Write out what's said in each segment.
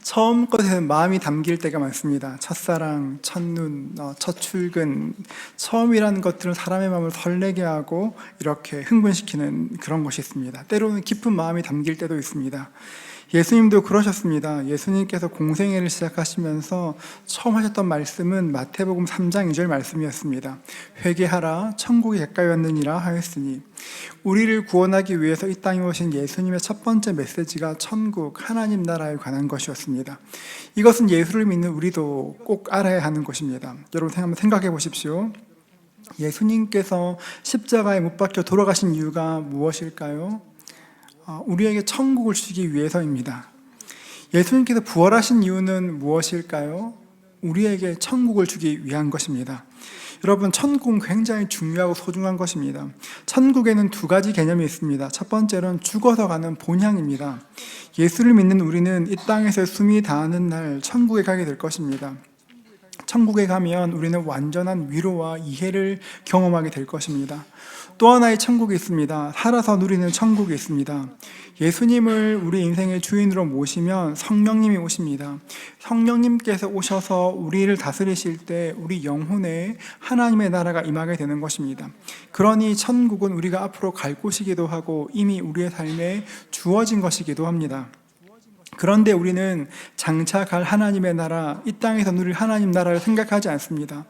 처음 것에는 마음이 담길 때가 많습니다. 첫사랑, 첫눈, 첫 출근, 처음이라는 것들은 사람의 마음을 설레게 하고 이렇게 흥분시키는 그런 것이 있습니다. 때로는 깊은 마음이 담길 때도 있습니다. 예수님도 그러셨습니다. 예수님께서 공생애를 시작하시면서 처음 하셨던 말씀은 마태복음 3장 2절 말씀이었습니다. 회개하라, 천국이 가까이 왔느니라 하였으니, 우리를 구원하기 위해서 이 땅에 오신 예수님의 첫 번째 메시지가 천국, 하나님 나라에 관한 것이었습니다. 이것은 예수를 믿는 우리도 꼭 알아야 하는 것입니다. 여러분 한번 생각해 보십시오. 예수님께서 십자가에 못 박혀 돌아가신 이유가 무엇일까요? 우리에게 천국을 주기 위해서입니다. 예수님께서 부활하신 이유는 무엇일까요? 우리에게 천국을 주기 위한 것입니다. 여러분, 천국은 굉장히 중요하고 소중한 것입니다. 천국에는 두 가지 개념이 있습니다. 첫 번째는 죽어서 가는 본향입니다. 예수를 믿는 우리는 이 땅에서 숨이 닿는 날 천국에 가게 될 것입니다. 천국에 가면 우리는 완전한 위로와 이해를 경험하게 될 것입니다. 또 하나의 천국이 있습니다. 살아서 누리는 천국이 있습니다. 예수님을 우리 인생의 주인으로 모시면 성령님이 오십니다. 성령님께서 오셔서 우리를 다스리실 때 우리 영혼에 하나님의 나라가 임하게 되는 것입니다. 그러니 천국은 우리가 앞으로 갈 곳이기도 하고 이미 우리의 삶에 주어진 것이기도 합니다. 그런데 우리는 장차 갈 하나님의 나라, 이 땅에서 누릴 하나님 나라를 생각하지 않습니다.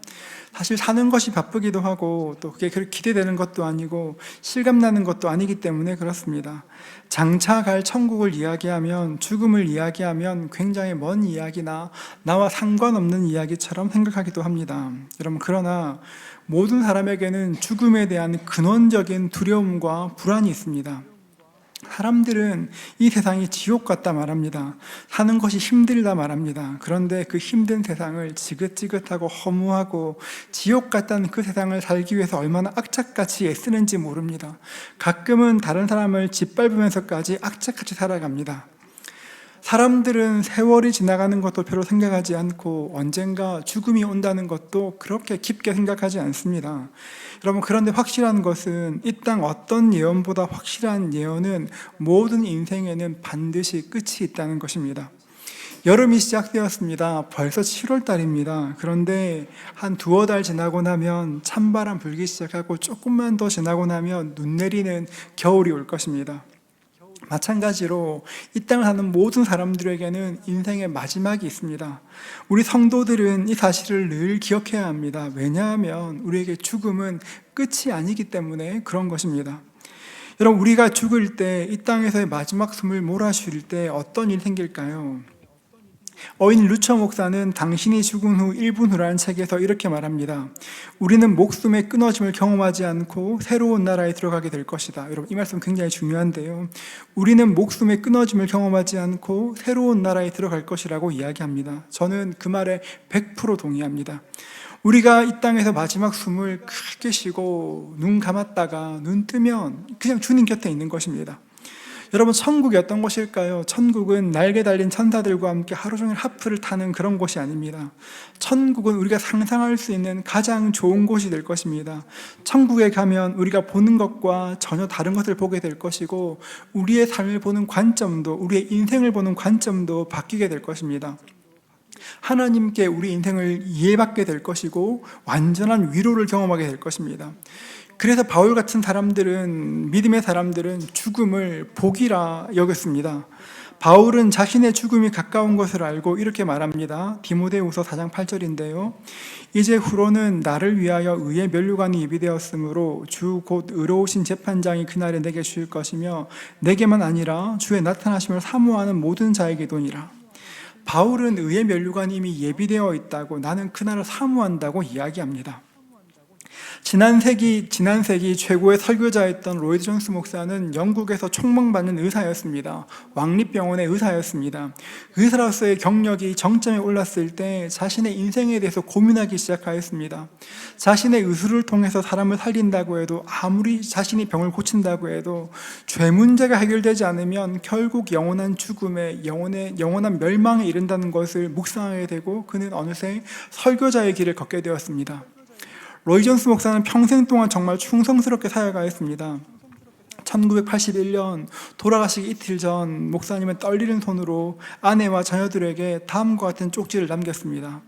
사실 사는 것이 바쁘기도 하고 또 그게 그렇게 기대되는 것도 아니고 실감나는 것도 아니기 때문에 그렇습니다. 장차 갈 천국을 이야기하면, 죽음을 이야기하면 굉장히 먼 이야기나 나와 상관없는 이야기처럼 생각하기도 합니다. 여러분, 그러나 모든 사람에게는 죽음에 대한 근원적인 두려움과 불안이 있습니다. 사람들은 이 세상이 지옥 같다 말합니다. 사는 것이 힘들다 말합니다. 그런데 그 힘든 세상을 지긋지긋하고 허무하고 지옥 같다는 그 세상을 살기 위해서 얼마나 악착같이 애쓰는지 모릅니다. 가끔은 다른 사람을 짓밟으면서까지 악착같이 살아갑니다. 사람들은 세월이 지나가는 것도 별로 생각하지 않고 언젠가 죽음이 온다는 것도 그렇게 깊게 생각하지 않습니다. 여러분, 그런데 확실한 것은 이 땅 어떤 예언보다 확실한 예언은 모든 인생에는 반드시 끝이 있다는 것입니다. 여름이 시작되었습니다. 벌써 7월 달입니다. 그런데 한 두어 달 지나고 나면 찬바람 불기 시작하고 조금만 더 지나고 나면 눈 내리는 겨울이 올 것입니다. 마찬가지로 이 땅을 사는 모든 사람들에게는 인생의 마지막이 있습니다. 우리 성도들은 이 사실을 늘 기억해야 합니다. 왜냐하면 우리에게 죽음은 끝이 아니기 때문에 그런 것입니다. 여러분, 우리가 죽을 때, 이 땅에서의 마지막 숨을 몰아쉴 때 어떤 일이 생길까요? 어인 루처 목사는 당신이 죽은 후 1분 후라는 책에서 이렇게 말합니다. 우리는 목숨의 끊어짐을 경험하지 않고 새로운 나라에 들어가게 될 것이다. 여러분, 이 말씀 굉장히 중요한데요. 우리는 목숨의 끊어짐을 경험하지 않고 새로운 나라에 들어갈 것이라고 이야기합니다. 저는 그 말에 100% 동의합니다. 우리가 이 땅에서 마지막 숨을 크게 쉬고 눈 감았다가 눈 뜨면 그냥 주님 곁에 있는 것입니다. 여러분, 천국이 어떤 곳일까요? 천국은 날개 달린 천사들과 함께 하루 종일 하프를 타는 그런 곳이 아닙니다. 천국은 우리가 상상할 수 있는 가장 좋은 곳이 될 것입니다. 천국에 가면 우리가 보는 것과 전혀 다른 것을 보게 될 것이고 우리의 삶을 보는 관점도, 우리의 인생을 보는 관점도 바뀌게 될 것입니다. 하나님께 우리 인생을 이해받게 될 것이고 완전한 위로를 경험하게 될 것입니다. 그래서 바울 같은 사람들은, 믿음의 사람들은 죽음을 복이라 여겼습니다. 바울은 자신의 죽음이 가까운 것을 알고 이렇게 말합니다. 디모데후서 4장 8절인데요. 이제 후로는 나를 위하여 의의 면류관이 예비되었으므로 주 곧 의로우신 재판장이 그날에 내게 주실 것이며 내게만 아니라 주의 나타나심을 사모하는 모든 자에게도니라. 바울은 의의 면류관이 이미 예비되어 있다고, 나는 그날을 사모한다고 이야기합니다. 지난 세기 최고의 설교자였던 로이드 존스 목사는 영국에서 총망받는 의사였습니다. 왕립병원의 의사였습니다. 의사로서의 경력이 정점에 올랐을 때 자신의 인생에 대해서 고민하기 시작하였습니다. 자신의 의술을 통해서 사람을 살린다고 해도, 아무리 자신이 병을 고친다고 해도 죄 문제가 해결되지 않으면 결국 영원한 죽음에, 영원한 멸망에 이른다는 것을 묵상하게 되고 그는 어느새 설교자의 길을 걷게 되었습니다. 로이 존스 목사는 평생 동안 정말 충성스럽게 사역하였습니다. 1981년 돌아가시기 이틀 전 목사님은 떨리는 손으로 아내와 자녀들에게 다음과 같은 쪽지를 남겼습니다.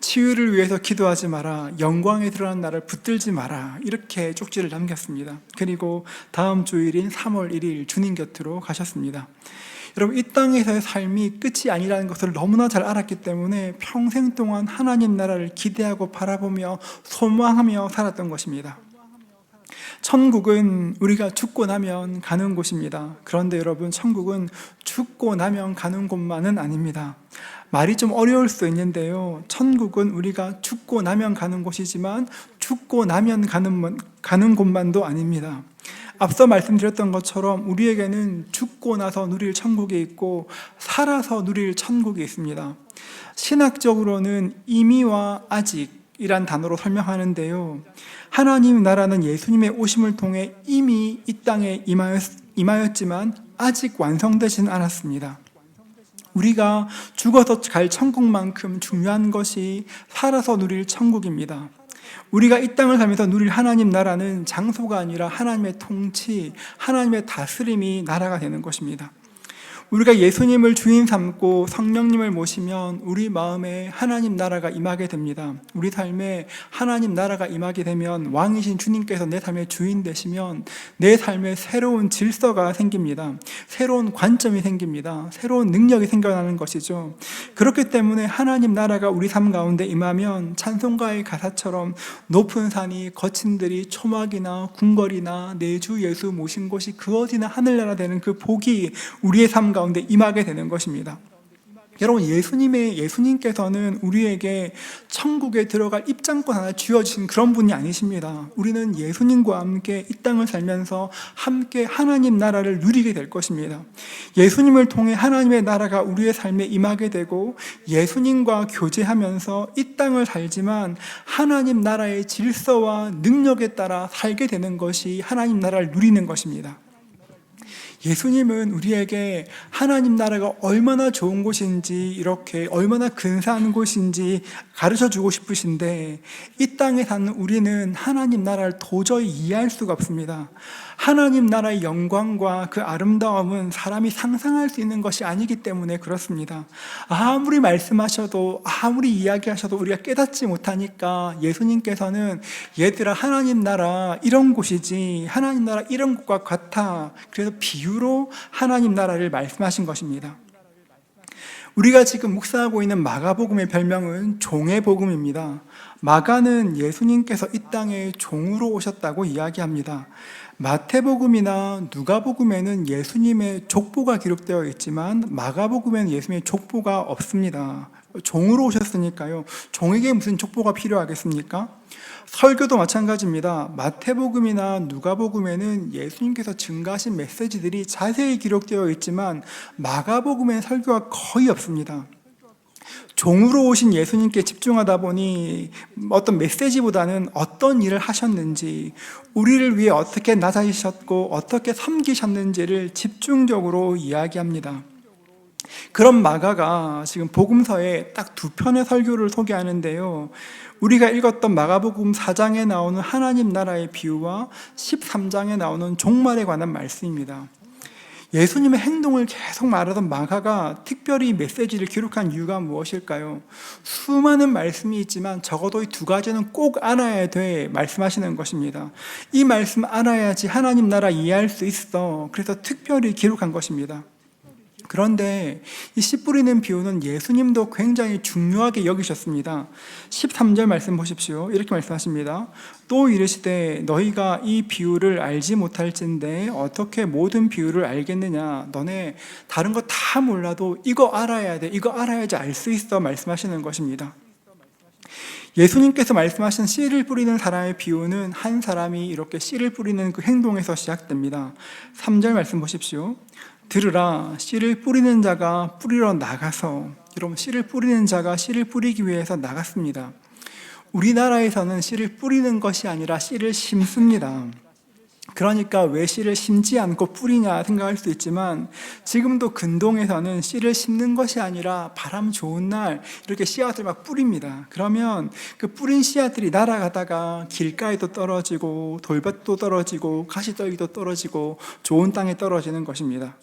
치유를 위해서 기도하지 마라. 영광에 드러난 나를 붙들지 마라. 이렇게 쪽지를 남겼습니다. 그리고 다음 주일인 3월 1일 주님 곁으로 가셨습니다. 여러분, 이 땅에서의 삶이 끝이 아니라는 것을 너무나 잘 알았기 때문에 평생 동안 하나님 나라를 기대하고 바라보며 소망하며 살았던 것입니다. 천국은 우리가 죽고 나면 가는 곳입니다. 그런데 여러분, 천국은 죽고 나면 가는 곳만은 아닙니다. 말이 좀 어려울 수 있는데요, 천국은 우리가 죽고 나면 가는 곳이지만 죽고 나면 가는 곳만도 아닙니다. 앞서 말씀드렸던 것처럼 우리에게는 죽고 나서 누릴 천국이 있고 살아서 누릴 천국이 있습니다. 신학적으로는 이미와 아직이란 단어로 설명하는데요, 하나님 나라는 예수님의 오심을 통해 이미 이 땅에 임하였지만 아직 완성되진 않았습니다. 우리가 죽어서 갈 천국만큼 중요한 것이 살아서 누릴 천국입니다. 우리가 이 땅을 살면서 누릴 하나님 나라는 장소가 아니라 하나님의 통치, 하나님의 다스림이 나라가 되는 것입니다. 우리가 예수님을 주인 삼고 성령님을 모시면 우리 마음에 하나님 나라가 임하게 됩니다. 우리 삶에 하나님 나라가 임하게 되면 왕이신 주님께서 내 삶의 주인 되시면 내 삶에 새로운 질서가 생깁니다. 새로운 관점이 생깁니다. 새로운 능력이 생겨나는 것이죠. 그렇기 때문에 하나님 나라가 우리 삶 가운데 임하면 찬송가의 가사처럼 높은 산이 거친 들이 초막이나 궁궐이나 내 주 예수 모신 곳이 그 어디나 하늘나라 되는 그 복이 우리의 삶 가운데 임하게 되는 것입니다. 여러분, 예수님께서는 우리에게 천국에 들어갈 입장권 하나 쥐어주신 그런 분이 아니십니다. 우리는 예수님과 함께 이 땅을 살면서 함께 하나님 나라를 누리게 될 것입니다. 예수님을 통해 하나님의 나라가 우리의 삶에 임하게 되고 예수님과 교제하면서 이 땅을 살지만 하나님 나라의 질서와 능력에 따라 살게 되는 것이 하나님 나라를 누리는 것입니다. 예수님은 우리에게 하나님 나라가 얼마나 좋은 곳인지, 이렇게 얼마나 근사한 곳인지 가르쳐주고 싶으신데 이 땅에 사는 우리는 하나님 나라를 도저히 이해할 수가 없습니다. 하나님 나라의 영광과 그 아름다움은 사람이 상상할 수 있는 것이 아니기 때문에 그렇습니다. 아무리 말씀하셔도 아무리 이야기하셔도 우리가 깨닫지 못하니까 예수님께서는 얘들아, 하나님 나라 이런 곳이지, 하나님 나라 이런 곳과 같아, 그래서 비유로 하나님 나라를 말씀하신 것입니다. 우리가 지금 묵상하고 있는 마가복음의 별명은 종의 복음입니다. 마가는 예수님께서 이 땅에 종으로 오셨다고 이야기합니다. 마태복음이나 누가복음에는 예수님의 족보가 기록되어 있지만 마가복음에는 예수님의 족보가 없습니다. 종으로 오셨으니까요, 종에게 무슨 족보가 필요하겠습니까? 설교도 마찬가지입니다. 마태복음이나 누가복음에는 예수님께서 증가하신 메시지들이 자세히 기록되어 있지만 마가복음엔 설교가 거의 없습니다. 종으로 오신 예수님께 집중하다 보니 어떤 메시지보다는 어떤 일을 하셨는지, 우리를 위해 어떻게 나자셨고 어떻게 섬기셨는지를 집중적으로 이야기합니다. 그런 마가가 지금 복음서에 딱 2편의 설교를 소개하는데요, 우리가 읽었던 마가복음 4장에 나오는 하나님 나라의 비유와 13장에 나오는 종말에 관한 말씀입니다. 예수님의 행동을 계속 말하던 마가가 특별히 메시지를 기록한 이유가 무엇일까요? 수많은 말씀이 있지만 적어도 이 2가지는 꼭 알아야 돼 말씀하시는 것입니다. 이 말씀 알아야지 하나님 나라 이해할 수 있어. 그래서 특별히 기록한 것입니다. 그런데 이 씨 뿌리는 비유는 예수님도 굉장히 중요하게 여기셨습니다. 13절 말씀 보십시오. 이렇게 말씀하십니다. 또 이르시되 너희가 이 비유를 알지 못할진대 어떻게 모든 비유를 알겠느냐. 너네 다른 거 다 몰라도 이거 알아야 돼. 이거 알아야지 알 수 있어 말씀하시는 것입니다. 예수님께서 말씀하신 씨를 뿌리는 사람의 비유는 한 사람이 이렇게 씨를 뿌리는 그 행동에서 시작됩니다. 3절 말씀 보십시오. 들으라, 씨를 뿌리는 자가 뿌리러 나가서, 여러분, 씨를 뿌리는 자가 씨를 뿌리기 위해서 나갔습니다. 우리나라에서는 씨를 뿌리는 것이 아니라 씨를 심습니다. 그러니까 왜 씨를 심지 않고 뿌리냐 생각할 수 있지만, 지금도 근동에서는 씨를 심는 것이 아니라 바람 좋은 날 이렇게 씨앗을 막 뿌립니다. 그러면 그 뿌린 씨앗들이 날아가다가 길가에도 떨어지고 돌밭도 떨어지고 가시떨기도 떨어지고 좋은 땅에 떨어지는 것입니다.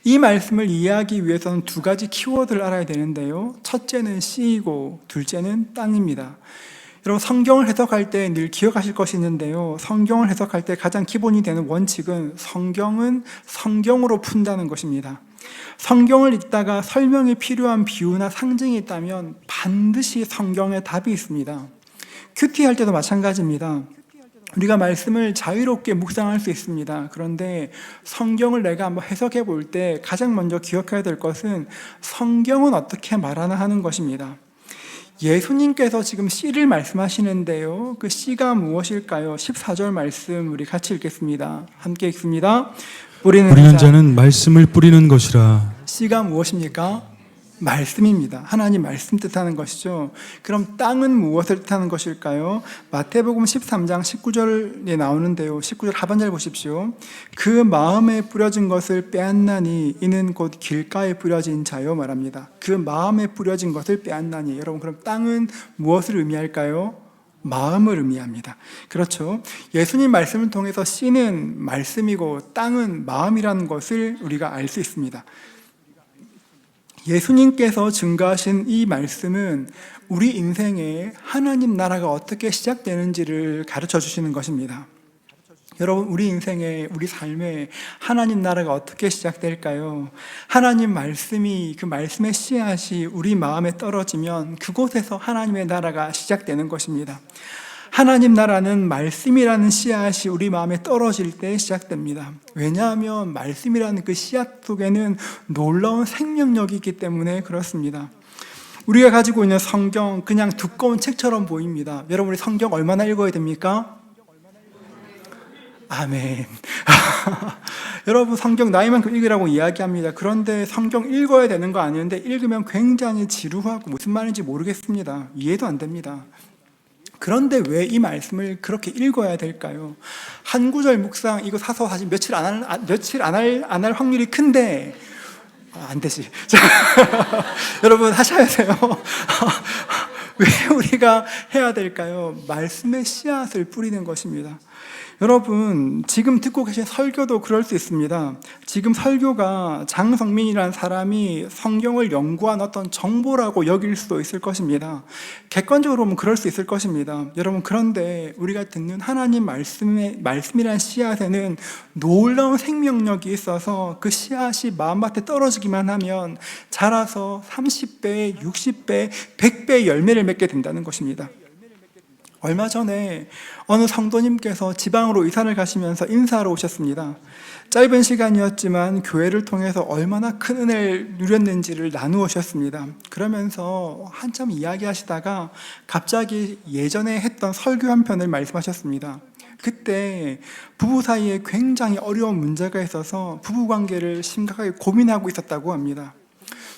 이 말씀을 이해하기 위해서는 두 가지 키워드를 알아야 되는데요, 첫째는 씨이고 둘째는 땅입니다. 여러분, 성경을 해석할 때 늘 기억하실 것이 있는데요, 성경을 해석할 때 가장 기본이 되는 원칙은 성경은 성경으로 푼다는 것입니다. 성경을 읽다가 설명이 필요한 비유나 상징이 있다면 반드시 성경에 답이 있습니다. 큐티 할 때도 마찬가지입니다. 우리가 말씀을 자유롭게 묵상할 수 있습니다. 그런데 성경을 내가 한번 해석해 볼 때 가장 먼저 기억해야 될 것은 성경은 어떻게 말하나 하는 것입니다. 예수님께서 지금 씨를 말씀하시는데요, 그 씨가 무엇일까요? 14절 말씀 우리 같이 읽겠습니다. 함께 읽습니다. 뿌리는 자는 말씀을 뿌리는 것이라. 씨가 무엇입니까? 말씀입니다. 하나님 말씀 뜻하는 것이죠. 그럼 땅은 무엇을 뜻하는 것일까요? 마태복음 13장 19절에 나오는데요, 19절 하반절 보십시오. 그 마음에 뿌려진 것을 빼앗나니 이는 곧 길가에 뿌려진 자요 말합니다. 그 마음에 뿌려진 것을 빼앗나니. 여러분, 그럼 땅은 무엇을 의미할까요? 마음을 의미합니다. 그렇죠. 예수님 말씀을 통해서 씨는 말씀이고 땅은 마음이라는 것을 우리가 알 수 있습니다. 예수님께서 증거하신 이 말씀은 우리 인생에 하나님 나라가 어떻게 시작되는지를 가르쳐 주시는 것입니다. 여러분, 우리 인생에, 우리 삶에 하나님 나라가 어떻게 시작될까요? 하나님 말씀이, 그 말씀의 씨앗이 우리 마음에 떨어지면 그곳에서 하나님의 나라가 시작되는 것입니다. 하나님 나라는 말씀이라는 씨앗이 우리 마음에 떨어질 때 시작됩니다. 왜냐하면 말씀이라는 그 씨앗 속에는 놀라운 생명력이 있기 때문에 그렇습니다. 우리가 가지고 있는 성경, 그냥 두꺼운 책처럼 보입니다. 여러분, 우리 성경 얼마나 읽어야 됩니까? 아멘. 여러분, 성경 나이만큼 읽으라고 이야기합니다. 그런데 성경 읽어야 되는 거 아니는데 읽으면 굉장히 지루하고 무슨 말인지 모르겠습니다. 이해도 안 됩니다. 그런데 왜 이 말씀을 그렇게 읽어야 될까요? 한 구절 묵상, 이거 사서 사실 며칠 안 할 확률이 큰데, 안 되지. 자, 여러분 하셔야 돼요. 왜 우리가 해야 될까요? 말씀의 씨앗을 뿌리는 것입니다. 여러분, 지금 듣고 계신 설교도 그럴 수 있습니다. 지금 설교가 장성민이라는 사람이 성경을 연구한 어떤 정보라고 여길 수도 있을 것입니다. 객관적으로 보면 그럴 수 있을 것입니다. 여러분, 그런데 우리가 듣는 하나님 말씀이란 씨앗에는 놀라운 생명력이 있어서 그 씨앗이 마음밭에 떨어지기만 하면 자라서 30배, 60배, 100배의 열매를 맺게 된다는 것입니다. 얼마 전에 어느 성도님께서 지방으로 이사를 가시면서 인사하러 오셨습니다. 짧은 시간이었지만 교회를 통해서 얼마나 큰 은혜를 누렸는지를 나누셨습니다. 그러면서 한참 이야기하시다가 갑자기 예전에 했던 설교 한 편을 말씀하셨습니다. 그때 부부 사이에 굉장히 어려운 문제가 있어서 부부관계를 심각하게 고민하고 있었다고 합니다.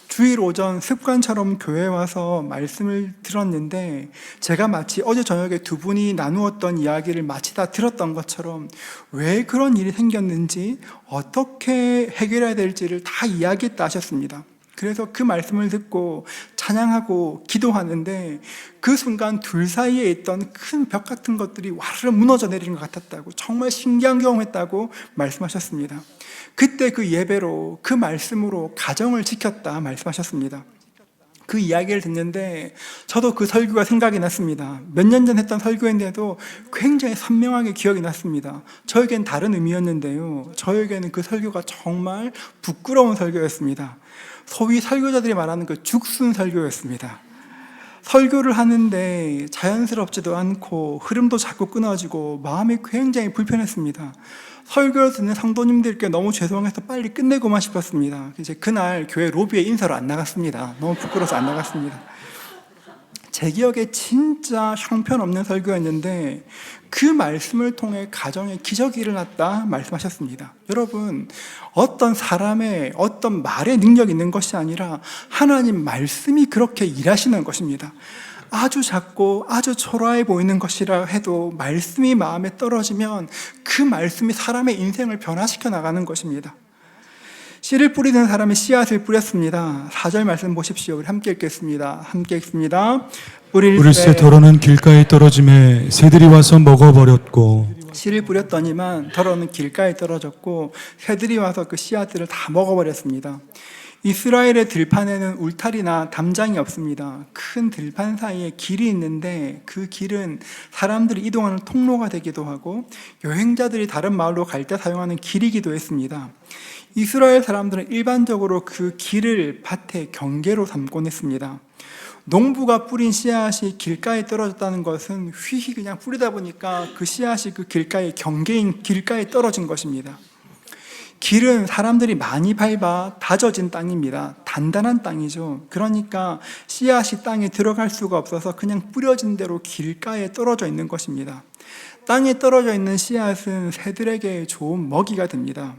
주일 오전 습관처럼 교회에 와서 말씀을 들었는데 제가 마치 어제 저녁에 두 분이 나누었던 이야기를 마치 다 들었던 것처럼 왜 그런 일이 생겼는지 어떻게 해결해야 될지를 다 이야기했다 하셨습니다. 그래서 그 말씀을 듣고 찬양하고 기도하는데 그 순간 둘 사이에 있던 큰 벽 같은 것들이 와르르 무너져 내리는 것 같았다고, 정말 신기한 경험했다고 말씀하셨습니다. 그때 그 예배로, 그 말씀으로 가정을 지켰다 말씀하셨습니다. 그 이야기를 듣는데 저도 그 설교가 생각이 났습니다. 몇 년 전 했던 설교인데도 굉장히 선명하게 기억이 났습니다. 저에겐 다른 의미였는데요, 저에게는 그 설교가 정말 부끄러운 설교였습니다. 소위 설교자들이 말하는 그 죽순 설교였습니다. 설교를 하는데 자연스럽지도 않고 흐름도 자꾸 끊어지고 마음이 굉장히 불편했습니다. 설교를 듣는 성도님들께 너무 죄송해서 빨리 끝내고만 싶었습니다. 이제 그날 교회 로비에 인사로 안 나갔습니다. 너무 부끄러워서 안 나갔습니다. 제 기억에 진짜 형편없는 설교였는데 그 말씀을 통해 가정에 기적이 일어났다 말씀하셨습니다. 여러분, 어떤 사람의 어떤 말의 능력이 있는 것이 아니라 하나님 말씀이 그렇게 일하시는 것입니다. 아주 작고 아주 초라해 보이는 것이라 해도 말씀이 마음에 떨어지면 그 말씀이 사람의 인생을 변화시켜 나가는 것입니다. 씨를 뿌리는 사람이 씨앗을 뿌렸습니다. 4절 말씀 보십시오. 우리 함께 읽겠습니다. 함께 읽습니다. 뿌릴새 덜어는 길가에 떨어짐에 새들이 와서 먹어버렸고 씨를 뿌렸더니만 덜어는 길가에 떨어졌고 새들이 와서 그 씨앗들을 다 먹어버렸습니다. 이스라엘의 들판에는 울타리나 담장이 없습니다. 큰 들판 사이에 길이 있는데 그 길은 사람들이 이동하는 통로가 되기도 하고 여행자들이 다른 마을로 갈 때 사용하는 길이기도 했습니다. 이스라엘 사람들은 일반적으로 그 길을 밭의 경계로 삼곤 했습니다. 농부가 뿌린 씨앗이 길가에 떨어졌다는 것은 휘휘 그냥 뿌리다 보니까 그 씨앗이 그 길가의 경계인 길가에 떨어진 것입니다. 길은 사람들이 많이 밟아 다져진 땅입니다. 단단한 땅이죠. 그러니까 씨앗이 땅에 들어갈 수가 없어서 그냥 뿌려진 대로 길가에 떨어져 있는 것입니다. 땅에 떨어져 있는 씨앗은 새들에게 좋은 먹이가 됩니다.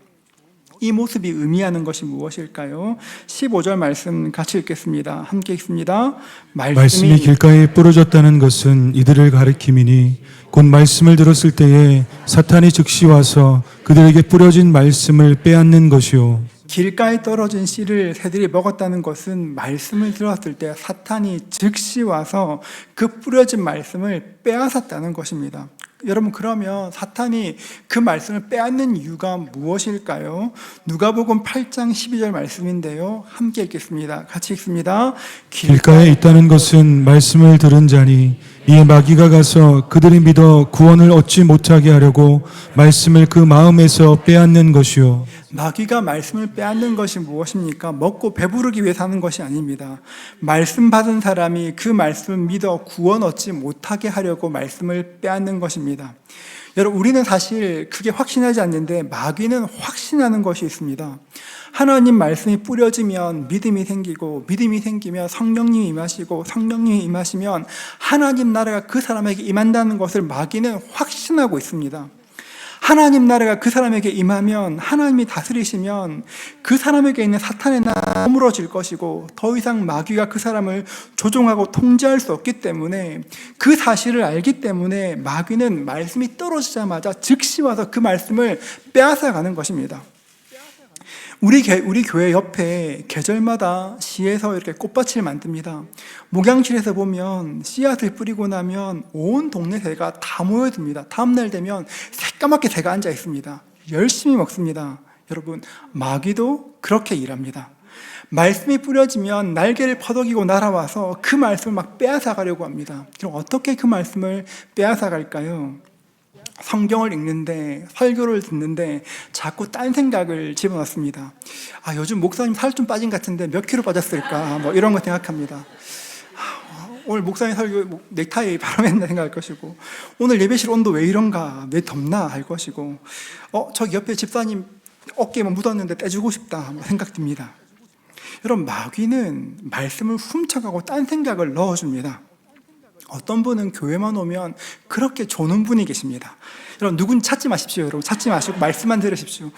이 모습이 의미하는 것이 무엇일까요? 15절 말씀 같이 읽겠습니다. 함께 읽습니다. 말씀이 길가에 뿌려졌다는 것은 이들을 가리킴이니 곧 말씀을 들었을 때에 사탄이 즉시 와서 그들에게 뿌려진 말씀을 빼앗는 것이요. 길가에 떨어진 씨를 새들이 먹었다는 것은 말씀을 들었을 때 사탄이 즉시 와서 그 뿌려진 말씀을 빼앗았다는 것입니다. 여러분, 그러면 사탄이 그 말씀을 빼앗는 이유가 무엇일까요? 누가복음 8장 12절 말씀인데요. 함께 읽겠습니다. 같이 읽습니다. 길가에 있다는 것은 말씀을 들은 자니 이에 마귀가 가서 그들이 믿어 구원을 얻지 못하게 하려고 말씀을 그 마음에서 빼앗는 것이요. 마귀가 말씀을 빼앗는 것이 무엇입니까? 먹고 배부르기 위해서 하는 것이 아닙니다. 말씀 받은 사람이 그 말씀을 믿어 구원 얻지 못하게 하려고 말씀을 빼앗는 것입니다. 여러분, 우리는 사실 그게 확신하지 않는데 마귀는 확신하는 것이 있습니다. 하나님 말씀이 뿌려지면 믿음이 생기고, 믿음이 생기면 성령님이 임하시고, 성령님이 임하시면 하나님 나라가 그 사람에게 임한다는 것을 마귀는 확신하고 있습니다. 하나님 나라가 그 사람에게 임하면, 하나님이 다스리시면 그 사람에게 있는 사탄의 나라가 허물어질 것이고 더 이상 마귀가 그 사람을 조종하고 통제할 수 없기 때문에, 그 사실을 알기 때문에 마귀는 말씀이 떨어지자마자 즉시 와서 그 말씀을 빼앗아가는 것입니다. 우리 교회 옆에 계절마다 시에서 이렇게 꽃밭을 만듭니다. 목양실에서 보면 씨앗을 뿌리고 나면 온 동네 새가 다 모여듭니다. 다음날 되면 새까맣게 새가 앉아 있습니다. 열심히 먹습니다. 여러분, 마귀도 그렇게 일합니다. 말씀이 뿌려지면 날개를 퍼덕이고 날아와서 그 말씀을 막 빼앗아가려고 합니다. 그럼 어떻게 그 말씀을 빼앗아갈까요? 성경을 읽는데, 설교를 듣는데 자꾸 딴 생각을 집어넣습니다. 요즘 목사님 살 좀 빠진 것 같은데 몇 킬로 빠졌을까? 뭐 이런 거 생각합니다. 오늘 목사님 설교 넥타이 바람했나 생각할 것이고, 오늘 예배실 온도 왜 이런가? 왜 덥나? 할 것이고, 저기 옆에 집사님 어깨에 묻었는데 떼주고 싶다 생각 듭니다. 여러분, 마귀는 말씀을 훔쳐가고 딴 생각을 넣어줍니다. 어떤 분은 교회만 오면 그렇게 조는 분이 계십니다. 여러분, 누군 찾지 마십시오. 여러분, 찾지 마시고 말씀만 들으십시오.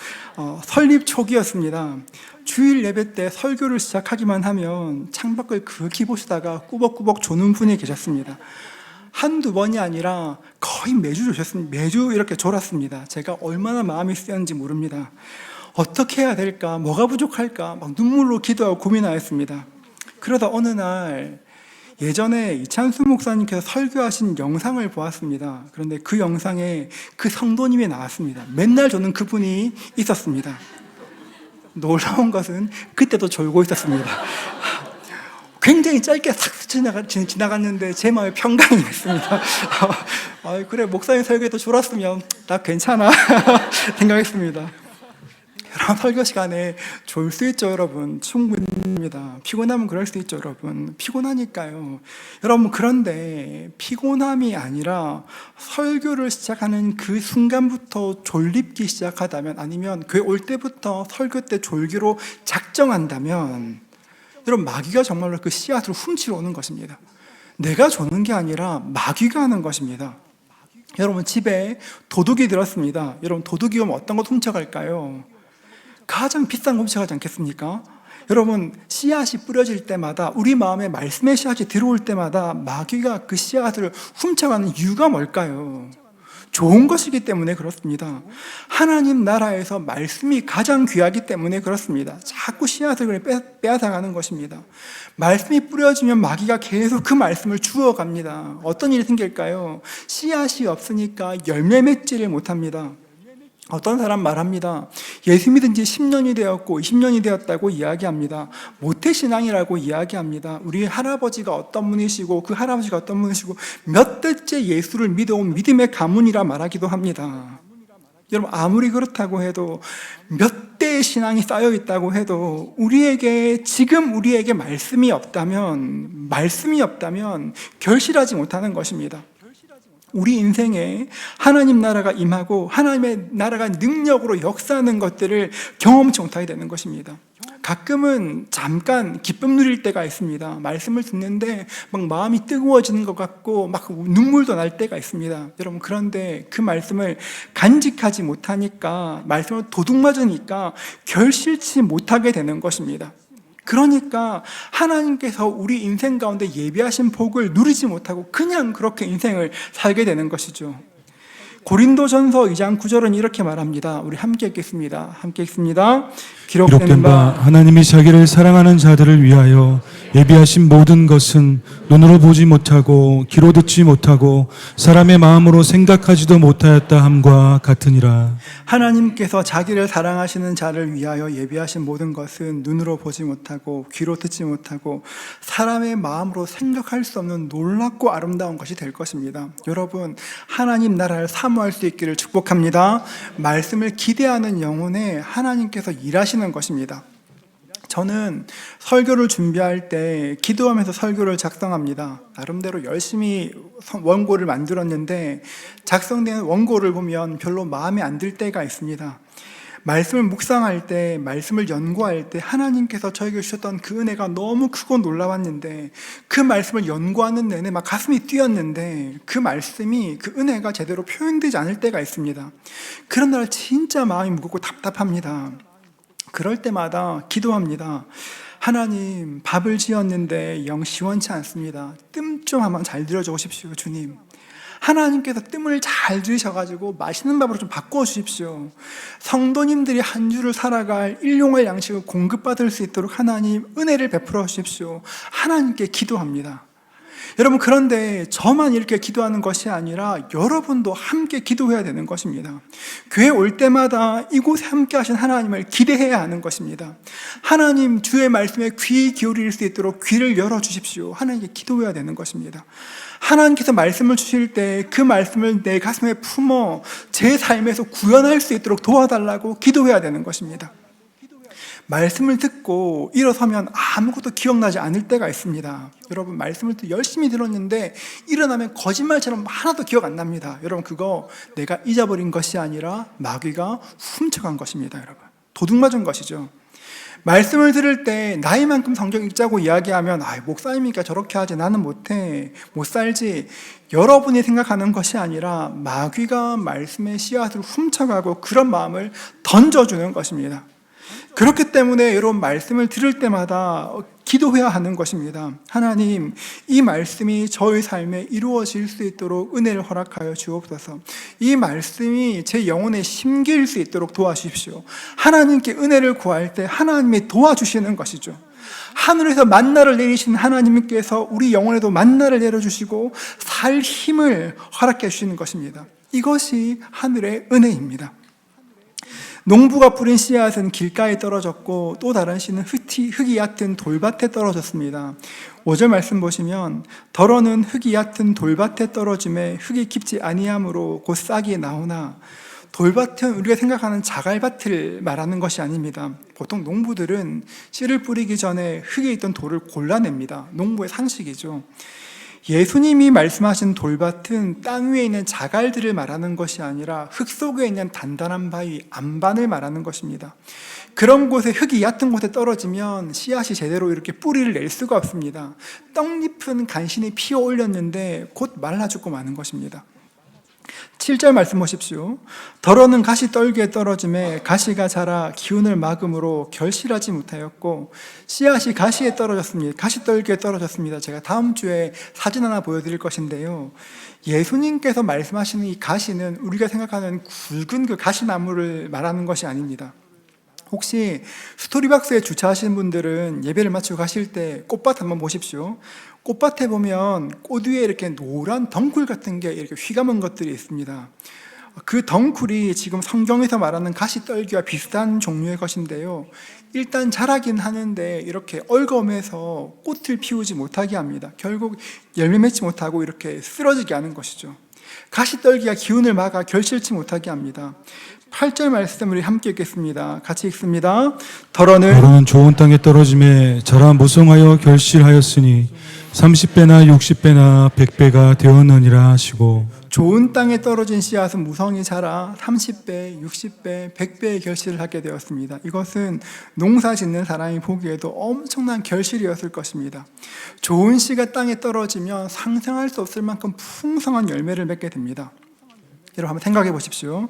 설립 초기였습니다. 주일 예배 때 설교를 시작하기만 하면 창밖을 그렇게 보시다가 꾸벅꾸벅 조는 분이 계셨습니다. 한두 번이 아니라 거의 매주 조셨습니다. 매주 이렇게 졸았습니다. 제가 얼마나 마음이 쓰였는지 모릅니다. 어떻게 해야 될까? 뭐가 부족할까? 막 눈물로 기도하고 고민하였습니다. 그러다 어느 날 예전에 이찬수 목사님께서 설교하신 영상을 보았습니다. 그런데 그 영상에 그 성도님이 나왔습니다. 맨날 저는 그분이 있었습니다. 놀라운 것은 그때도 졸고 있었습니다. 굉장히 짧게 싹 지나갔는데 제 마음에 평강이 됐습니다. 그래, 목사님 설교에도 졸았으면 나 괜찮아 생각했습니다. 여러분, 설교 시간에 졸 수 있죠, 여러분. 충분합니다. 피곤하면 그럴 수 있죠, 여러분. 피곤하니까요. 여러분, 그런데 피곤함이 아니라 설교를 시작하는 그 순간부터 졸립기 시작하다면, 아니면 교회 올 때부터 설교 때 졸기로 작정한다면, 여러분, 마귀가 정말로 그 씨앗을 훔치러 오는 것입니다. 내가 조는 게 아니라 마귀가 하는 것입니다. 여러분, 집에 도둑이 들었습니다. 여러분, 도둑이 오면 어떤 것 훔쳐갈까요? 가장 비싼 거 훔쳐가지 않겠습니까? 여러분, 씨앗이 뿌려질 때마다, 우리 마음에 말씀의 씨앗이 들어올 때마다 마귀가 그 씨앗을 훔쳐가는 이유가 뭘까요? 좋은 것이기 때문에 그렇습니다. 하나님 나라에서 말씀이 가장 귀하기 때문에 그렇습니다. 자꾸 씨앗을 빼앗아가는 것입니다. 말씀이 뿌려지면 마귀가 계속 그 말씀을 주워갑니다. 어떤 일이 생길까요? 씨앗이 없으니까 열매 맺지를 못합니다. 어떤 사람 말합니다. 예수 믿은 지 10년이 되었고 20년이 되었다고 이야기합니다. 모태신앙이라고 이야기합니다. 우리 할아버지가 어떤 분이시고 그 할아버지가 어떤 분이시고 몇 대째 예수를 믿어온 믿음의 가문이라 말하기도 합니다. 여러분, 아무리 그렇다고 해도 몇 대의 신앙이 쌓여 있다고 해도 지금 우리에게 말씀이 없다면 결실하지 못하는 것입니다. 우리 인생에 하나님 나라가 임하고 하나님의 나라가 능력으로 역사하는 것들을 경험치 못하게 되는 것입니다. 가끔은 잠깐 기쁨 누릴 때가 있습니다. 말씀을 듣는데 막 마음이 뜨거워지는 것 같고 막 눈물도 날 때가 있습니다. 여러분, 그런데 그 말씀을 간직하지 못하니까, 말씀을 도둑맞으니까 결실치 못하게 되는 것입니다. 그러니까 하나님께서 우리 인생 가운데 예비하신 복을 누리지 못하고 그냥 그렇게 인생을 살게 되는 것이죠. 고린도전서 2장 9절은 이렇게 말합니다. 우리 함께 읽겠습니다. 기록된 바 하나님이 자기를 사랑하는 자들을 위하여 예비하신 모든 것은 눈으로 보지 못하고 귀로 듣지 못하고 사람의 마음으로 생각하지도 못하였다 함과 같으니라. 하나님께서 자기를 사랑하시는 자를 위하여 예비하신 모든 것은 눈으로 보지 못하고 귀로 듣지 못하고 사람의 마음으로 생각할 수 없는 놀랍고 아름다운 것이 될 것입니다. 여러분, 하나님 나라를 사모할 수 있기를 축복합니다. 말씀을 기대하는 영혼에 하나님께서 일하시는 것입니다. 저는 설교를 준비할 때 기도하면서 설교를 작성합니다. 나름대로 열심히 원고를 만들었는데 작성된 원고를 보면 별로 마음에 안 들 때가 있습니다. 말씀을 묵상할 때, 말씀을 연구할 때 하나님께서 저에게 주셨던 그 은혜가 너무 크고 놀라웠는데, 그 말씀을 연구하는 내내 막 가슴이 뛰었는데 그 말씀이, 그 은혜가 제대로 표현되지 않을 때가 있습니다. 그런 날 진짜 마음이 무겁고 답답합니다. 그럴 때마다 기도합니다. 하나님, 밥을 지었는데 영 시원치 않습니다. 뜸 좀 한번 잘 들여줘 주십시오, 주님. 하나님께서 뜸을 잘 들이셔가지고 맛있는 밥으로 좀 바꾸어 주십시오. 성도님들이 한 주를 살아갈 일용할 양식을 공급받을 수 있도록 하나님 은혜를 베풀어 주십시오. 하나님께 기도합니다. 여러분, 그런데 저만 이렇게 기도하는 것이 아니라 여러분도 함께 기도해야 되는 것입니다. 교회 올 때마다 이곳에 함께 하신 하나님을 기대해야 하는 것입니다. 하나님, 주의 말씀에 귀 기울일 수 있도록 귀를 열어주십시오. 하나님께 기도해야 되는 것입니다. 하나님께서 말씀을 주실 때 그 말씀을 내 가슴에 품어 제 삶에서 구현할 수 있도록 도와달라고 기도해야 되는 것입니다. 말씀을 듣고 일어서면 아무것도 기억나지 않을 때가 있습니다. 여러분, 말씀을 열심히 들었는데 일어나면 거짓말처럼 하나도 기억 안 납니다. 여러분, 그거 내가 잊어버린 것이 아니라 마귀가 훔쳐간 것입니다. 여러분, 도둑맞은 것이죠. 말씀을 들을 때 나이만큼 성경 읽자고 이야기하면 목사님이니까 저렇게 하지, 나는 못해, 못 살지, 여러분이 생각하는 것이 아니라 마귀가 말씀의 씨앗을 훔쳐가고 그런 마음을 던져주는 것입니다. 그렇기 때문에 여러분, 말씀을 들을 때마다 기도해야 하는 것입니다. 하나님, 이 말씀이 저의 삶에 이루어질 수 있도록 은혜를 허락하여 주옵소서. 이 말씀이 제 영혼에 심길 수 있도록 도와주십시오. 하나님께 은혜를 구할 때 하나님이 도와주시는 것이죠. 하늘에서 만나를 내리신 하나님께서 우리 영혼에도 만나를 내려주시고 살 힘을 허락해 주시는 것입니다. 이것이 하늘의 은혜입니다. 농부가 뿌린 씨앗은 길가에 떨어졌고 또 다른 씨는 흙이 얕은 돌밭에 떨어졌습니다. 5절 말씀 보시면 더러는 흙이 얕은 돌밭에 떨어짐에 흙이 깊지 아니하므로 곧 싹이 나오나, 돌밭은 우리가 생각하는 자갈밭을 말하는 것이 아닙니다. 보통 농부들은 씨를 뿌리기 전에 흙에 있던 돌을 골라냅니다. 농부의 상식이죠. 예수님이 말씀하신 돌밭은 땅 위에 있는 자갈들을 말하는 것이 아니라 흙 속에 있는 단단한 바위, 안반을 말하는 것입니다. 그런 곳에, 흙이 얕은 곳에 떨어지면 씨앗이 제대로 이렇게 뿌리를 낼 수가 없습니다. 떡잎은 간신히 피어 올렸는데 곧 말라 죽고 마는 것입니다. 7절 말씀 보십시오. 덜어는 가시 떨기에 떨어짐에 가시가 자라 기운을 막음으로 결실하지 못하였고 씨앗이 가시에 떨어졌습니다. 가시 떨기에 떨어졌습니다. 제가 다음 주에 사진 하나 보여드릴 것인데요. 예수님께서 말씀하시는 이 가시는 우리가 생각하는 굵은 그 가시나무를 말하는 것이 아닙니다. 혹시 스토리박스에 주차하시는 분들은 예배를 마치고 가실 때 꽃밭 한번 보십시오. 꽃밭에 보면 꽃 위에 이렇게 노란 덩굴 같은 게 이렇게 휘감은 것들이 있습니다. 그 덩굴이 지금 성경에서 말하는 가시떨기와 비슷한 종류의 것인데요. 일단 자라긴 하는데 이렇게 얽어매서 꽃을 피우지 못하게 합니다. 결국 열매 맺지 못하고 이렇게 쓰러지게 하는 것이죠. 가시떨기가 기운을 막아 결실치 못하게 합니다. 8절 말씀 우리 함께 읽겠습니다. 같이 읽습니다. 덜어는 좋은 땅에 떨어짐에 자라 무성하여 결실하였으니 30배나 60배나 100배가 되었느니라 하시고. 좋은 땅에 떨어진 씨앗은 무성히 자라 30배, 60배, 100배의 결실을 하게 되었습니다. 이것은 농사 짓는 사람이 보기에도 엄청난 결실이었을 것입니다. 좋은 씨가 땅에 떨어지면 상상할 수 없을 만큼 풍성한 열매를 맺게 됩니다. 여러분 한번 생각해 보십시오.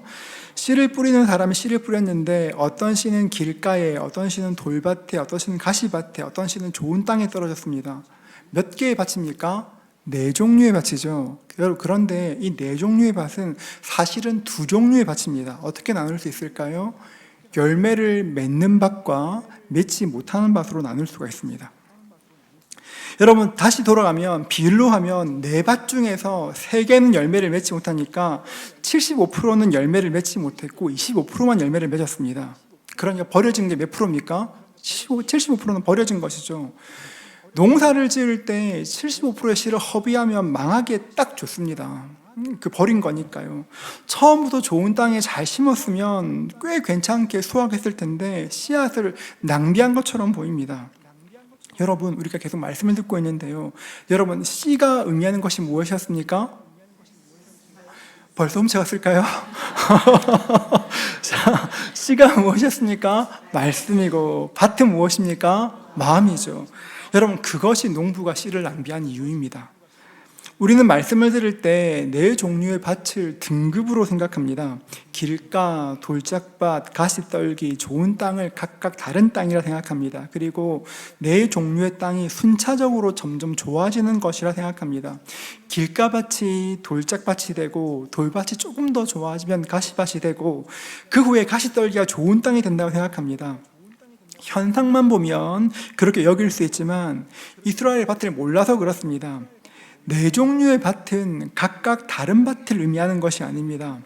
씨를 뿌리는 사람이 씨를 뿌렸는데 어떤 씨는 길가에, 어떤 씨는 돌밭에, 어떤 씨는 가시밭에, 어떤 씨는 좋은 땅에 떨어졌습니다. 몇 개의 밭입니까? 4종류의 밭이죠. 그런데 이 4종류의 밭은 사실은 2종류의 밭입니다. 어떻게 나눌 수 있을까요? 열매를 맺는 밭과 맺지 못하는 밭으로 나눌 수가 있습니다. 여러분 다시 돌아가면 비율로 하면 4밭 중에서 3개는 열매를 맺지 못하니까 75%는 열매를 맺지 못했고 25%만 열매를 맺었습니다. 그러니까 버려진 게 몇 프로입니까? 75%는 버려진 것이죠. 농사를 지을 때 75%의 씨를 허비하면 망하기에 딱 좋습니다. 그 버린 거니까요. 처음부터 좋은 땅에 잘 심었으면 꽤 괜찮게 수확했을 텐데 씨앗을 낭비한 것처럼 보입니다. 여러분 우리가 계속 말씀을 듣고 있는데요. 여러분 씨가 의미하는 것이 무엇이었습니까? 벌써 훔쳐갔을까요? 자, 씨가 무엇이었습니까? 말씀이고 밭은 무엇입니까? 마음이죠. 여러분 그것이 농부가 씨를 낭비한 이유입니다. 우리는 말씀을 들을 때 4종류의 밭을 등급으로 생각합니다. 길가, 돌짝밭, 가시떨기, 좋은 땅을 각각 다른 땅이라 생각합니다. 그리고 4종류의 땅이 순차적으로 점점 좋아지는 것이라 생각합니다. 길가밭이 돌짝밭이 되고 돌밭이 조금 더 좋아지면 가시밭이 되고 그 후에 가시떨기가 좋은 땅이 된다고 생각합니다. 현상만 보면 그렇게 여길 수 있지만 이스라엘 밭을 몰라서 그렇습니다. 4종류의 밭은 각각 다른 밭을 의미하는 것이 아닙니다.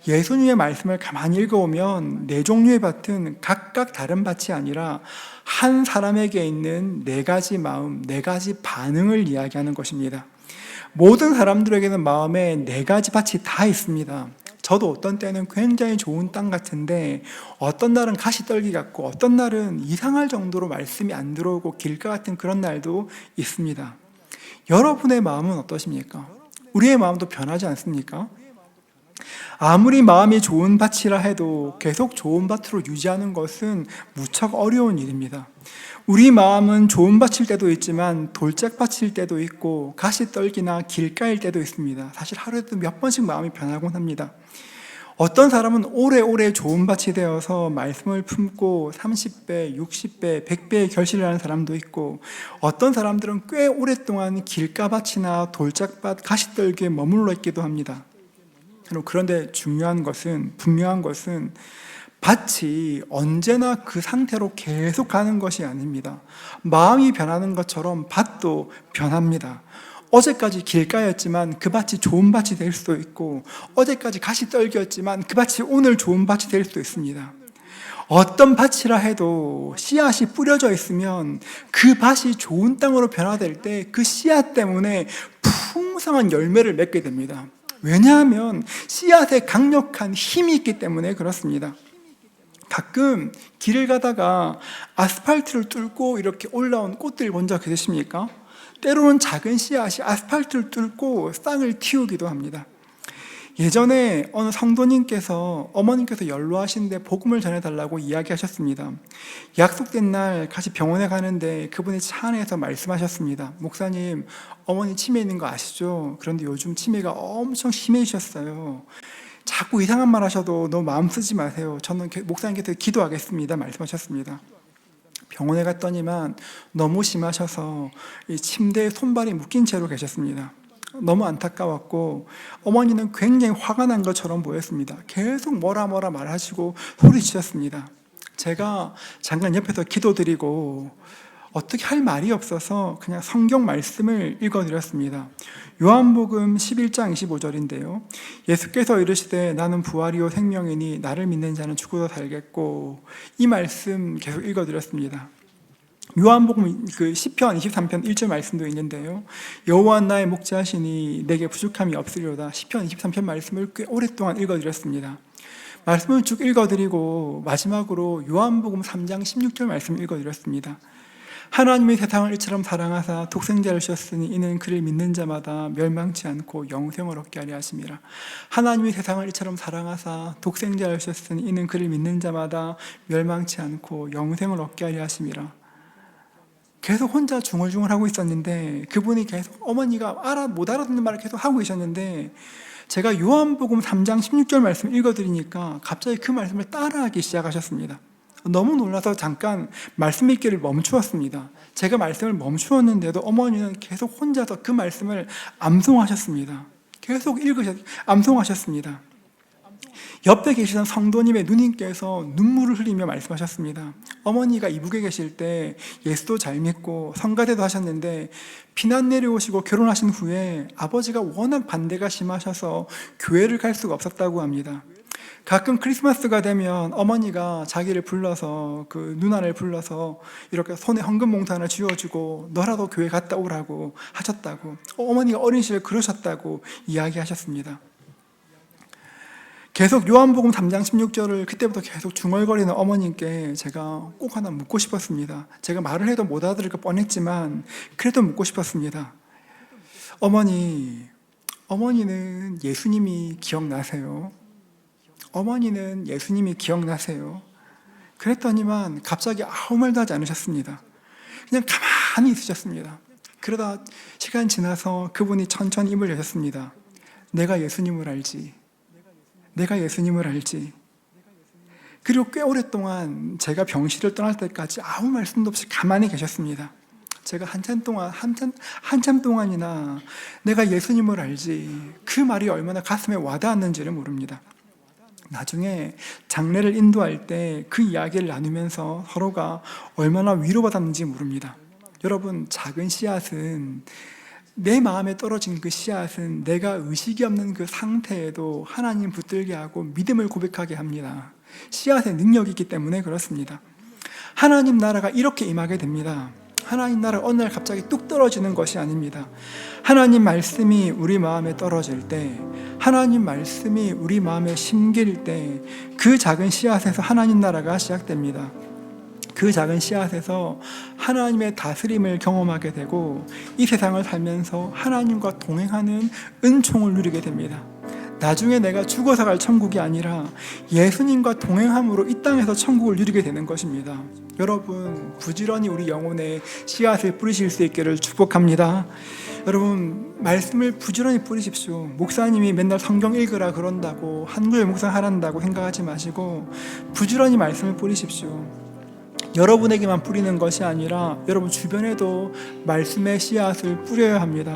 예수님의 말씀을 가만히 읽어보면 4종류의 밭은 각각 다른 밭이 아니라 한 사람에게 있는 4가지 마음, 4가지 반응을 이야기하는 것입니다. 모든 사람들에게는 마음에 4가지 밭이 다 있습니다. 저도 어떤 때는 굉장히 좋은 땅 같은데 어떤 날은 가시떨기 같고 어떤 날은 이상할 정도로 말씀이 안 들어오고 길가 같은 그런 날도 있습니다. 여러분의 마음은 어떠십니까? 우리의 마음도 변하지 않습니까? 아무리 마음이 좋은 밭이라 해도 계속 좋은 밭으로 유지하는 것은 무척 어려운 일입니다. 우리 마음은 좋은 밭일 때도 있지만 돌짝밭일 때도 있고 가시떨기나 길가일 때도 있습니다. 사실 하루에도 몇 번씩 마음이 변하곤 합니다. 어떤 사람은 오래오래 좋은 밭이 되어서 말씀을 품고 30배, 60배, 100배의 결실을 하는 사람도 있고 어떤 사람들은 꽤 오랫동안 길가밭이나 돌짝밭, 가시떨기에 머물러 있기도 합니다. 그런데 중요한 것은, 분명한 것은 밭이 언제나 그 상태로 계속 가는 것이 아닙니다. 마음이 변하는 것처럼 밭도 변합니다. 어제까지 길가였지만 그 밭이 좋은 밭이 될 수도 있고 어제까지 가시떨기였지만 그 밭이 오늘 좋은 밭이 될 수도 있습니다. 어떤 밭이라 해도 씨앗이 뿌려져 있으면 그 밭이 좋은 땅으로 변화될 때 그 씨앗 때문에 풍성한 열매를 맺게 됩니다. 왜냐하면 씨앗에 강력한 힘이 있기 때문에 그렇습니다. 가끔 길을 가다가 아스팔트를 뚫고 이렇게 올라온 꽃들 본 적 계십니까? 때로는 작은 씨앗이 아스팔트를 뚫고 쌍을 틔우기도 합니다. 예전에 어느 성도님께서 어머님께서 연로하신데 복음을 전해달라고 이야기하셨습니다. 약속된 날 같이 병원에 가는데 그분이 차 안에서 말씀하셨습니다. 목사님, 어머니 치매 있는 거 아시죠? 그런데 요즘 치매가 엄청 심해지셨어요. 자꾸 이상한 말 하셔도 너무 마음 쓰지 마세요. 저는 목사님께 기도하겠습니다. 말씀하셨습니다. 병원에 갔더니만 너무 심하셔서 이 침대에 손발이 묶인 채로 계셨습니다. 너무 안타까웠고 어머니는 굉장히 화가 난 것처럼 보였습니다. 계속 뭐라 말하시고 소리치셨습니다. 제가 잠깐 옆에서 기도드리고 어떻게 할 말이 없어서 그냥 성경 말씀을 읽어드렸습니다. 요한복음 11장 25절인데요. 예수께서 이르시되 나는 부활이요 생명이니 나를 믿는 자는 죽어도 살겠고, 이 말씀 계속 읽어드렸습니다. 요한복음 그 시편 23편 1절 말씀도 있는데요. 여호와 나의 목자시니 내게 부족함이 없으리로다. 시편 23편 말씀을 꽤 오랫동안 읽어드렸습니다. 말씀을 쭉 읽어드리고 마지막으로 요한복음 3장 16절 말씀 읽어드렸습니다. 하나님이 세상을 이처럼 사랑하사 독생자를 주셨으니 이는 그를 믿는 자마다 멸망치 않고 영생을 얻게 하려 하심이라. 하나님이 세상을 이처럼 사랑하사 독생자를 주셨으니 이는 그를 믿는 자마다 멸망치 않고 영생을 얻게 하려 하심이라. 계속 혼자 중얼중얼하고 있었는데 그분이 계속 어머니가 못 알아듣는 말을 계속 하고 계셨는데 제가 요한복음 3장 16절 말씀 읽어드리니까 갑자기 그 말씀을 따라하기 시작하셨습니다. 너무 놀라서 잠깐 말씀 읽기를 멈추었습니다. 제가 말씀을 멈추었는데도 어머니는 계속 혼자서 그 말씀을 암송하셨습니다. 계속 암송하셨습니다. 옆에 계시던 성도님의 누님께서 눈물을 흘리며 말씀하셨습니다. 어머니가 이북에 계실 때 예수도 잘 믿고 성가대도 하셨는데 피난 내려오시고 결혼하신 후에 아버지가 워낙 반대가 심하셔서 교회를 갈 수가 없었다고 합니다. 가끔 크리스마스가 되면 어머니가 자기를 불러서 그 누나를 불러서 이렇게 손에 헌금 봉투 하나 쥐어주고 너라도 교회 갔다 오라고 하셨다고, 어머니가 어린 시절에 그러셨다고 이야기하셨습니다. 계속 요한복음 3장 16절을 그때부터 계속 중얼거리는 어머님께 제가 꼭 하나 묻고 싶었습니다. 제가 말을 해도 못 알아들을 거 뻔했지만 그래도 묻고 싶었습니다. 어머니는 예수님이 기억나세요? 어머니는 예수님이 기억나세요? 그랬더니만 갑자기 아무 말도 하지 않으셨습니다. 그냥 가만히 있으셨습니다. 그러다 시간 지나서 그분이 천천히 입을 여셨습니다. 내가 예수님을 알지. 그리고 꽤 오랫동안 제가 병실을 떠날 때까지 아무 말씀도 없이 가만히 계셨습니다. 제가 한참 동안이나 내가 예수님을 알지, 그 말이 얼마나 가슴에 와닿았는지를 모릅니다. 나중에 장례를 인도할 때 그 이야기를 나누면서 서로가 얼마나 위로받았는지 모릅니다. 여러분, 작은 씨앗은, 내 마음에 떨어진 그 씨앗은 내가 의식이 없는 그 상태에도 하나님 붙들게 하고 믿음을 고백하게 합니다. 씨앗의 능력이 있기 때문에 그렇습니다. 하나님 나라가 이렇게 임하게 됩니다. 하나님 나라 어느 날 갑자기 뚝 떨어지는 것이 아닙니다. 하나님 말씀이 우리 마음에 떨어질 때, 하나님 말씀이 우리 마음에 심길 때 그 작은 씨앗에서 하나님 나라가 시작됩니다. 그 작은 씨앗에서 하나님의 다스림을 경험하게 되고 이 세상을 살면서 하나님과 동행하는 은총을 누리게 됩니다. 나중에 내가 죽어서 갈 천국이 아니라 예수님과 동행함으로 이 땅에서 천국을 누리게 되는 것입니다. 여러분, 부지런히 우리 영혼에 씨앗을 뿌리실 수 있기를 축복합니다. 여러분, 말씀을 부지런히 뿌리십시오. 목사님이 맨날 성경 읽으라 그런다고 한글 묵상하란다고 생각하지 마시고 부지런히 말씀을 뿌리십시오. 여러분에게만 뿌리는 것이 아니라 여러분 주변에도 말씀의 씨앗을 뿌려야 합니다.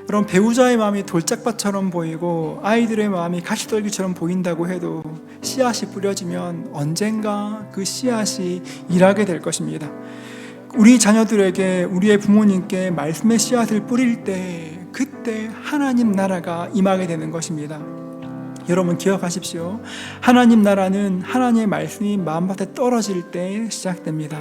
여러분, 배우자의 마음이 돌짝밭처럼 보이고 아이들의 마음이 가시떨기처럼 보인다고 해도 씨앗이 뿌려지면 언젠가 그 씨앗이 일하게 될 것입니다. 우리 자녀들에게, 우리의 부모님께 말씀의 씨앗을 뿌릴 때 그때 하나님 나라가 임하게 되는 것입니다. 여러분 기억하십시오. 하나님 나라는 하나님의 말씀이 마음밭에 떨어질 때 시작됩니다.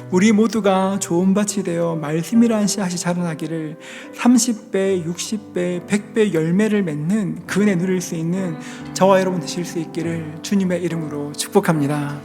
우리 모두가 좋은 밭이 되어 말씀이라는 씨앗이 자라나기를 30배, 60배, 100배 열매를 맺는 그 은혜 누릴 수 있는 저와 여러분 되실 수 있기를 주님의 이름으로 축복합니다.